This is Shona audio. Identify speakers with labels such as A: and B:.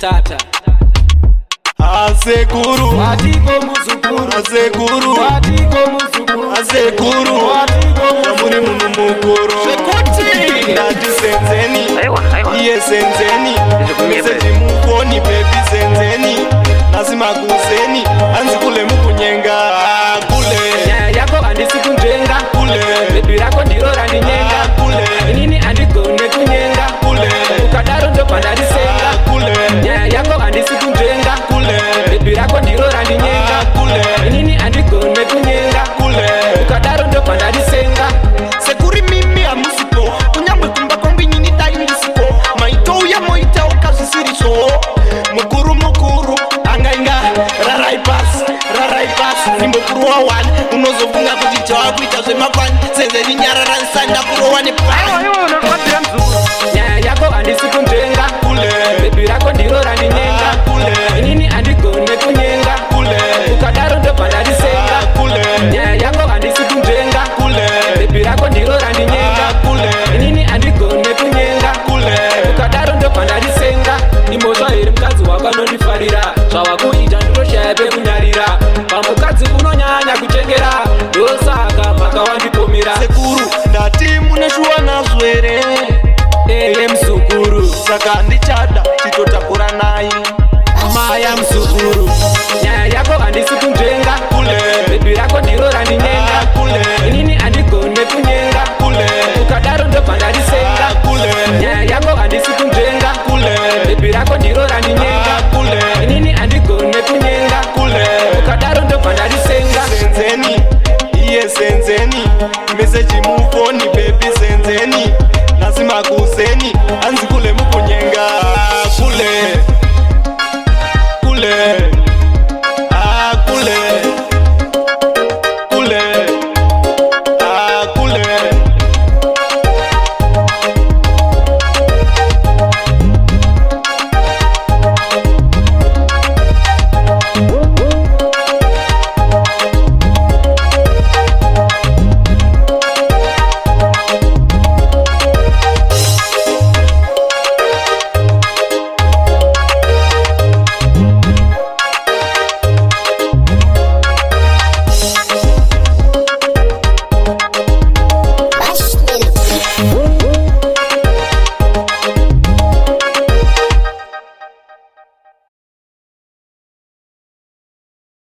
A: tata
B: asekuru
A: watiko muzukuru
B: asekuru
A: watiko muzukuru
B: asekuru muri munhu mukuru
A: zvekuti
B: ndati senzeni iye senzeni meseji mufoni bebi senzeni nasi makuzeni hanzi kule mukunyenga kule
A: nyaya yako handisi kunzvenga
B: kule
A: bebi rako ndiro randinyenga
B: kule
A: inini handigone kunyenga
B: kule
A: ukadaro ndobva ndarisenga
B: kule
A: nyaya yako handisi kunzvenga
B: kule
A: bebi rako ndiro randinyenga
B: kule
A: inini handigone kunyenga
B: kule
A: ukadaro ndobva ndarisenga
B: sekuri mimi hamusipo kunyangwe kumba kwangu nyini taindisipo maitouya moita ukazvisiriso mukuru mukuru angainga rarai pasi nimbokuru wa1 unozofunga kuti chawakuita zvemakwani senzeni nyarara nsanda kurowa nepani
A: nyaya yako handisi kunzvenga
B: kule
A: bebi rako ndiro randinyenga
B: kule
A: inini handigone kunyenga
B: kule
A: ukadaro ndobva ndarisenga
B: kule
A: nyaya yako handisi kunzvenga
B: kule
A: bebi rako ndiro randinyenga
B: kule
A: inini handigone kunyenga
B: kule
A: ukadaro ndobva ndarisenga imhosva here mukadzi wakanondifarira zvavakuita ndinoshaya pekunyarira pamukadzi unonyanya kuchengera ndosaka mhaka wandipomera
B: sekuru ndati muneshuwa nazvo here
A: eye muzukuru
B: saka ndichada chitotakura nai
A: maya muzukuru nyaya yako handisi kunzvenga
B: kule
A: bebi rako ndiro randinyenga
B: kule
A: inini handigone kunyenga
B: kule
A: ukadaro ndobva ndarisenga
B: kule
A: nyaya yako handisi kunzvenga
B: kule
A: bebi rako ndiro randinyenga
B: kule
A: inini handigone kunyenga
B: kule
A: ukadaro ndobva ndarisenga
B: senzeni iye senzeni meseji mufoni bebi senzeni nasi makuzeni